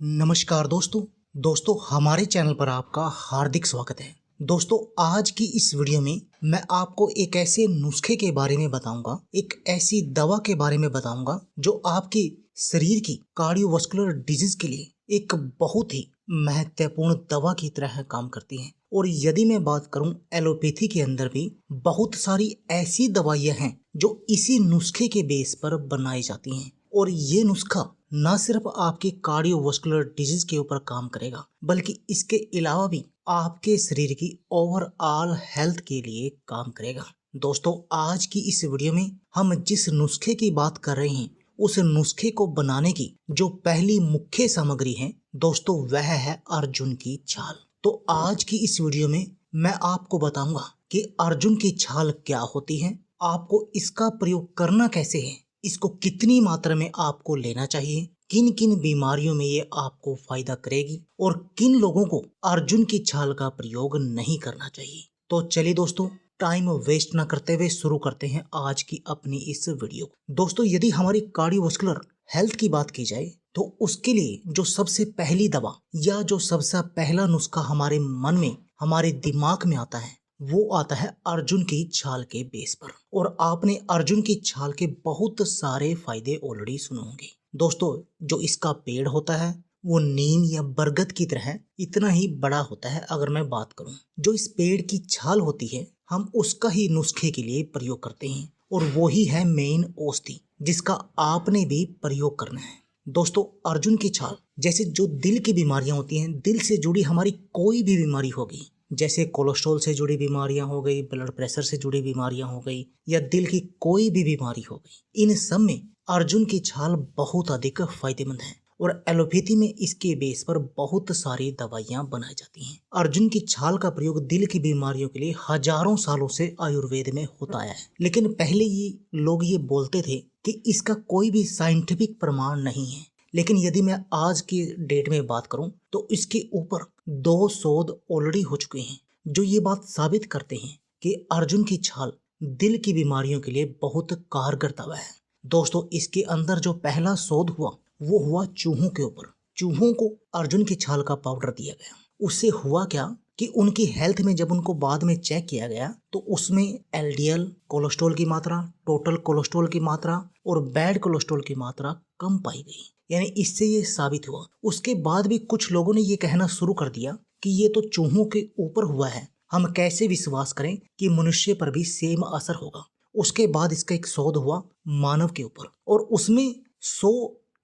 नमस्कार दोस्तों हमारे चैनल पर आपका हार्दिक स्वागत है। दोस्तों आज की इस वीडियो में मैं आपको एक ऐसे नुस्खे के बारे में बताऊंगा, एक ऐसी दवा के बारे में बताऊंगा जो आपके शरीर की कार्डियोवास्कुलर डिजीज के लिए एक बहुत ही महत्वपूर्ण दवा की तरह काम करती है। और यदि मैं बात करूं एलोपैथी के अंदर भी बहुत सारी ऐसी दवाइयां हैं जो इसी नुस्खे के बेस पर बनाई जाती हैं। और ये नुस्खा न सिर्फ आपके कार्डियोवास्कुलर डिजीज के ऊपर काम करेगा बल्कि इसके अलावा भी आपके शरीर की ओवरऑल हेल्थ के लिए काम करेगा। दोस्तों आज की इस वीडियो में हम जिस नुस्खे की बात कर रहे हैं उस नुस्खे को बनाने की जो पहली मुख्य सामग्री है दोस्तों वह है अर्जुन की छाल। तो आज की इस वीडियो में मैं आपको बताऊंगा कि अर्जुन की छाल क्या होती है, आपको इसका प्रयोग करना कैसे है, इसको कितनी मात्रा में आपको लेना चाहिए, किन किन बीमारियों में ये आपको फायदा करेगी और किन लोगों को अर्जुन की छाल का प्रयोग नहीं करना चाहिए। तो चलिए दोस्तों टाइम वेस्ट ना करते हुए शुरू करते हैं आज की अपनी इस वीडियो। दोस्तों यदि हमारी कार्डियोवास्कुलर हेल्थ की बात की जाए तो उसके लिए जो सबसे पहली दवा या जो सबसे पहला नुस्खा हमारे मन में हमारे दिमाग में आता है वो आता है अर्जुन की छाल के बेस पर। और आपने अर्जुन की छाल के बहुत सारे फायदे ऑलरेडी सुने होंगे। दोस्तों जो इसका पेड़ होता है वो नीम या बरगद की तरह इतना ही बड़ा होता है। अगर मैं बात करूं जो इस पेड़ की छाल होती है हम उसका ही नुस्खे के लिए प्रयोग करते हैं और वो ही है मेन औषधि जिसका आपने भी प्रयोग करना है। दोस्तों अर्जुन की छाल जैसे जो दिल की बीमारियां होती हैं, दिल से जुड़ी हमारी कोई भी बीमारी होगी, जैसे कोलेस्ट्रॉल से जुड़ी बीमारियां हो गई, ब्लड प्रेशर से जुड़ी बीमारियां हो गई या दिल की कोई भी बीमारी हो गई, इन सब में अर्जुन की छाल बहुत अधिक फायदेमंद है। और एलोपैथी में इसके बेस पर बहुत सारी दवाइयां बनाई जाती हैं। अर्जुन की छाल का प्रयोग दिल की बीमारियों के लिए हजारों सालों से आयुर्वेद में होता आया है। लेकिन पहले ये लोग ये बोलते थे कि इसका कोई भी साइंटिफिक प्रमाण नहीं है। लेकिन यदि मैं आज की डेट में बात करूं तो इसके ऊपर 2 शोध ऑलरेडी हो चुके हैं जो ये बात साबित करते हैं कि अर्जुन की छाल दिल की बीमारियों के लिए बहुत कारगर दवा है। दोस्तों इसके अंदर जो पहला शोध हुआ वो हुआ चूहों के ऊपर। चूहों को अर्जुन की छाल का पाउडर दिया गया। उससे हुआ क्या कि उनकी हेल्थ में जब उनको बाद में चेक किया गया तो उसमें एलडीएल कोलेस्ट्रॉल की मात्रा, टोटल कोलेस्ट्रॉल की मात्रा और बैड कोलेस्ट्रॉल की मात्रा कम पाई गई। यानी इससे ये साबित हुआ। उसके बाद भी कुछ लोगों ने ये कहना शुरू कर दिया कि ये तो चूहों के ऊपर हुआ है, हम कैसे विश्वास करें कि मनुष्य पर भी सेम असर होगा। उसके बाद इसका एक शोध हुआ मानव के ऊपर और उसमें 100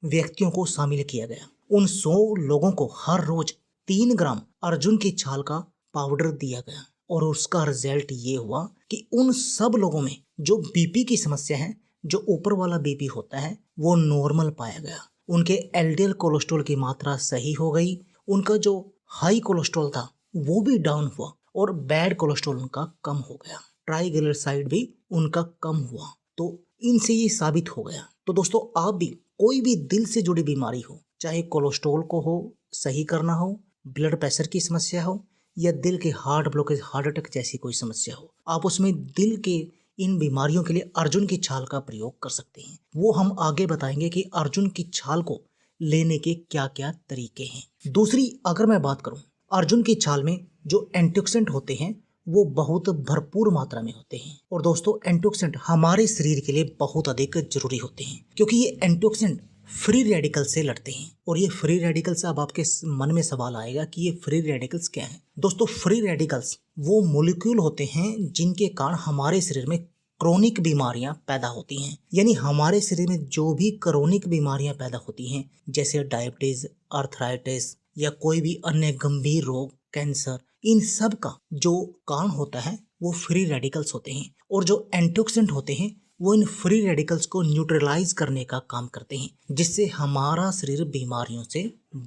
व्यक्तियों को शामिल किया गया। उन 100 लोगों को हर रोज 3 ग्राम अर्जुन की छाल का पाउडर दिया गया और उसका रिजल्ट ये हुआ कि उन सब लोगों में जो बीपी की समस्या है, जो ऊपर वाला बीपी होता है वो नॉर्मल पाया गया। उनके एलडीएल कोलेस्ट्रॉल की मात्रा सही हो गई, उनका जो हाई कोलेस्ट्रॉल था वो भी डाउन हुआ और बैड कोलेस्ट्रॉल उनका कम हो गया, ट्राइग्लिसराइड भी उनका कम हुआ। तो इनसे ये साबित हो गया। तो दोस्तों आप भी कोई भी दिल से जुड़ी बीमारी हो, चाहे कोलेस्ट्रॉल को हो सही करना हो, ब्लड प्रेशर की समस्या हो या दिल के हार्ट ब्लॉकेज, हार्ट अटैक जैसी कोई समस्या हो, आप उसमें दिल के इन बीमारियों के लिए अर्जुन की छाल का प्रयोग कर सकते हैं। वो हम आगे बताएंगे कि अर्जुन की छाल को लेने के क्या क्या तरीके हैं। दूसरी अगर मैं बात करूं अर्जुन की छाल में जो एंटीऑक्सीडेंट होते हैं वो बहुत भरपूर मात्रा में होते हैं। और दोस्तों एंटीऑक्सीडेंट हमारे शरीर के लिए बहुत अधिक जरूरी होते हैं क्योंकि ये एंटीऑक्सीडेंट फ्री रेडिकल से लड़ते हैं। और ये फ्री रेडिकल्स, अब आपके मन में सवाल आएगा कि ये फ्री रेडिकल्स क्या हैं। दोस्तों फ्री रेडिकल्स वो मॉलिक्यूल होते हैं जिनके कारण हमारे शरीर में क्रोनिक बीमारियां पैदा होती हैं। यानी हमारे शरीर में जो भी क्रोनिक बीमारियां पैदा होती हैं जैसे डायबिटीज, अर्थराइटिस या कोई भी अन्य गंभीर रोग, कैंसर, इन सब का जो कारण होता है वो फ्री रेडिकल्स होते हैं। और जो एंटीऑक्सीडेंट होते हैं वो इन फ्री रेडिकल्स को न्यूट्रलाइज करने का काम करते हैं जिससे हमारा शरीर बीमारियों से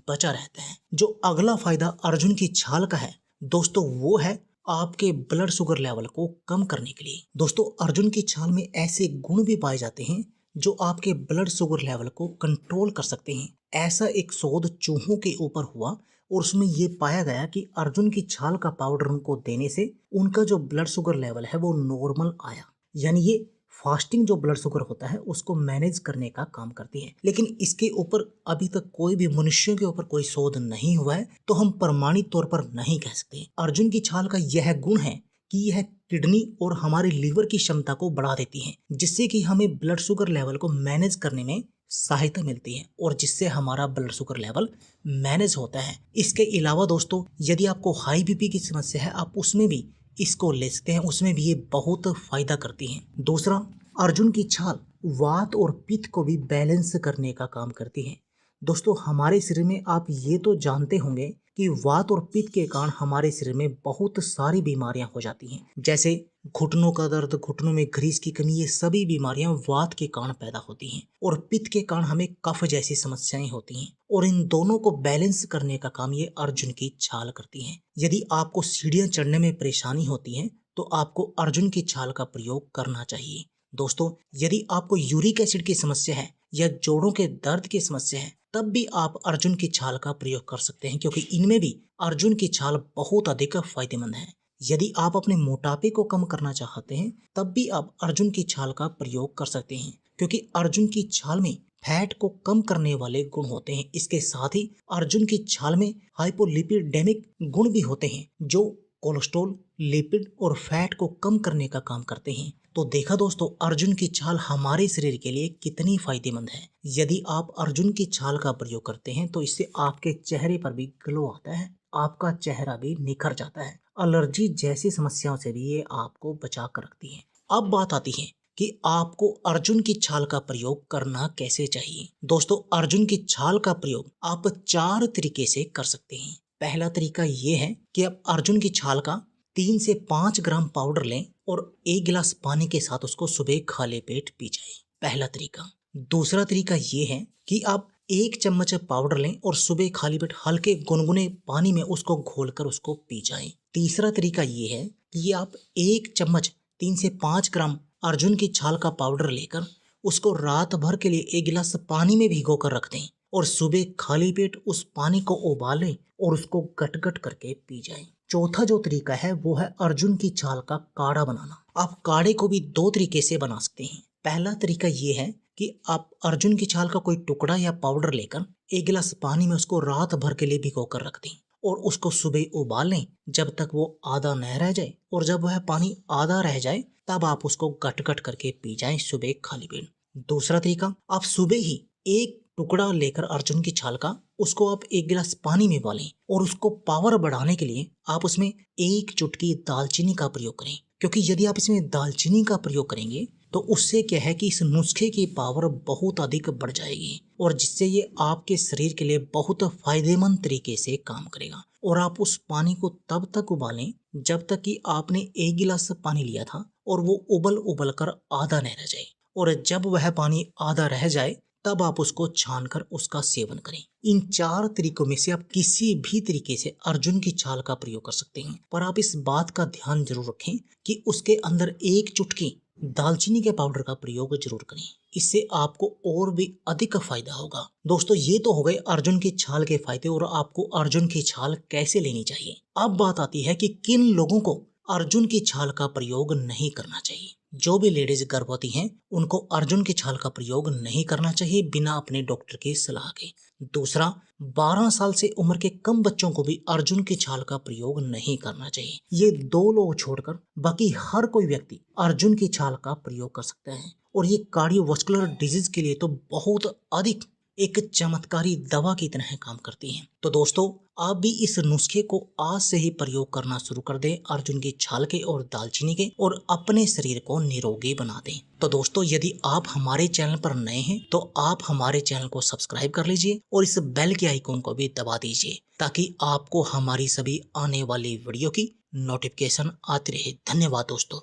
बचा रहता है। जो अगला फायदा अर्जुन की छाल का है दोस्तों वो है आपके ब्लड शुगर लेवल को कम करने के लिए। दोस्तों अर्जुन की छाल में ऐसे गुण भी पाए जाते हैं जो आपके ब्लड शुगर लेवल को कंट्रोल कर सकते हैं। ऐसा एक शोध चूहों के ऊपर हुआ और उसमें ये पाया गया कि अर्जुन की छाल का पाउडर उनको देने से उनका जो ब्लड शुगर लेवल है वो नॉर्मल आया। यानी ये फास्टिंग जो ब्लड शुगर होता है उसको मैनेज करने का काम करती है। लेकिन इसके ऊपर अभी तक कोई भी मनुष्यों के ऊपर कोई शोध नहीं हुआ है, तो हम प्रमाणित तौर पर नहीं कह सकते। अर्जुन की छाल का यह गुण है कि यह किडनी और हमारे लीवर की क्षमता को बढ़ा देती है, जिससे कि हमें ब्लड शुगर लेवल को मैनेज करने में सहायता मिलती है और जिससे हमारा ब्लड शुगर लेवल मैनेज होता है। इसके अलावा दोस्तों, यदि आपको हाई बीपी की समस्या है, आप उसमें भी इसको ले सकते हैं, उसमें भी ये बहुत फायदा करती है। दूसरा, अर्जुन की छाल वात और पित्त को भी बैलेंस करने का काम करती है। दोस्तों, हमारे शरीर में आप ये तो जानते होंगे कि वात और पित्त के कारण हमारे शरीर में बहुत सारी बीमारियां हो जाती हैं, जैसे घुटनों का दर्द, घुटनों में ग्रीस की कमी। ये सभी बीमारियां वात के कारण पैदा होती हैं और पित्त के कारण हमें कफ जैसी समस्याएं होती हैं, और इन दोनों को बैलेंस करने का काम ये अर्जुन की छाल करती है। यदि आपको सीढ़ियां चढ़ने में परेशानी होती है तो आपको अर्जुन की छाल का प्रयोग करना चाहिए। दोस्तों, यदि आपको यूरिक एसिड की समस्या है या जोड़ों के दर्द की समस्या है, तब भी आप अर्जुन की छाल का प्रयोग कर सकते हैं, क्योंकि इनमें भी अर्जुन की छाल बहुत अधिक फायदेमंद है। यदि आप अपने मोटापे को कम करना चाहते हैं, तब भी आप अर्जुन की छाल का प्रयोग कर सकते हैं, क्योंकि अर्जुन की छाल में फैट को कम करने वाले गुण होते हैं। इसके साथ ही अर्जुन की छाल में हाइपोलिपिडेमिक गुण भी होते हैं, जो कोलेस्ट्रॉल, लिपिड और फैट को कम करने का काम करते हैं। तो देखा दोस्तों, अर्जुन की छाल हमारे शरीर के लिए कितनी फायदेमंद है। यदि आप अर्जुन की छाल का प्रयोग करते हैं तो इससे आपके चेहरे पर भी ग्लो आता है, आपका चेहरा भी निखर जाता है। एलर्जी जैसी समस्याओं से भी ये आपको बचा कर रखती है। अब बात आती है कि आपको अर्जुन की छाल का प्रयोग करना कैसे चाहिए। दोस्तों, अर्जुन की छाल का प्रयोग आप 4 तरीके से कर सकते हैं। पहला तरीका ये है कि आप अर्जुन की छाल का 3 से 5 ग्राम पाउडर लें और 1 गिलास पानी के साथ उसको सुबह खाली पेट पी जाएं। पहला तरीका। दूसरा तरीका ये है कि आप 1 चम्मच पाउडर लें और सुबह खाली पेट हल्के गुनगुने पानी में उसको घोलकर उसको पी जाएं। तीसरा तरीका ये है कि आप 1 चम्मच 3 से 5 ग्राम अर्जुन की छाल का पाउडर लेकर उसको रात भर के लिए 1 गिलास पानी में भिगो कर रख दें और सुबह खाली पेट उस पानी को उबालें और उसको गट-गट करके पी जाएं। चौथा जो तरीका है वो है अर्जुन की छाल का काढ़ा बनाना। आप काढ़े को भी 2 तरीके से बना सकते हैं। पहला तरीका ये है कि आप अर्जुन की छाल का कोई टुकड़ा या पाउडर लेकर 1 गिलास पानी में उसको रात भर के लिए भिगो कर रख दें और उसको सुबह उबालें जब तक वो आधा न रह जाए, और जब वह पानी आधा रह जाए तब आप उसको गट-गट करके पी जाएं सुबह खाली पेट। दूसरा तरीका, आप सुबह ही 1 टुकड़ा लेकर अर्जुन की छाल का उसको आप 1 गिलास पानी में उबालें और उसको पावर बढ़ाने के लिए आप उसमें 1 चुटकी दालचीनी का प्रयोग करें, क्योंकि यदि आप इसमें दालचीनी का प्रयोग करेंगे तो उससे क्या है कि इस नुस्खे की पावर बहुत अधिक बढ़ जाएगी और जिससे ये आपके शरीर के लिए बहुत फायदेमंद तरीके से काम करेगा। और आप उस पानी को तब तक उबालें जब तक कि आपने 1 गिलास पानी लिया था और वो उबल कर आधा न रह जाए, और जब वह पानी आधा रह जाए तब आप उसको छानकर उसका सेवन करें। इन 4 तरीकों में से आप किसी भी तरीके से अर्जुन की छाल का प्रयोग कर सकते हैं, पर आप इस बात का ध्यान जरूर रखें कि उसके अंदर 1 चुटकी दालचीनी के पाउडर का प्रयोग जरूर करें, इससे आपको और भी अधिक फायदा होगा। दोस्तों, ये तो हो गए अर्जुन की छाल के फायदे और आपको अर्जुन की छाल कैसे लेनी चाहिए। अब बात आती है कि किन लोगों को अर्जुन की छाल का प्रयोग नहीं करना चाहिए। जो भी लेडीज गर्भवती हैं उनको अर्जुन की छाल का प्रयोग नहीं करना चाहिए बिना अपने डॉक्टर की सलाह के। दूसरा, 12 साल से उम्र के कम बच्चों को भी अर्जुन की छाल का प्रयोग नहीं करना चाहिए। ये 2 लोग छोड़कर बाकी हर कोई व्यक्ति अर्जुन की छाल का प्रयोग कर सकता है और ये कार्डियोवास्कुलर डिजीज के लिए तो बहुत अधिक एक चमत्कारी दवा की तरह काम करती हैं। तो दोस्तों, आप भी इस नुस्खे को आज से ही प्रयोग करना शुरू कर दें, अर्जुन की छाल के और दालचीनी के, और अपने शरीर को निरोगी बना दें। तो दोस्तों, यदि आप हमारे चैनल पर नए हैं तो आप हमारे चैनल को सब्सक्राइब कर लीजिए और इस बेल के आइकॉन को भी दबा दीजिए ताकि आपको हमारी सभी आने वाली वीडियो की नोटिफिकेशन आती रहे। धन्यवाद दोस्तों।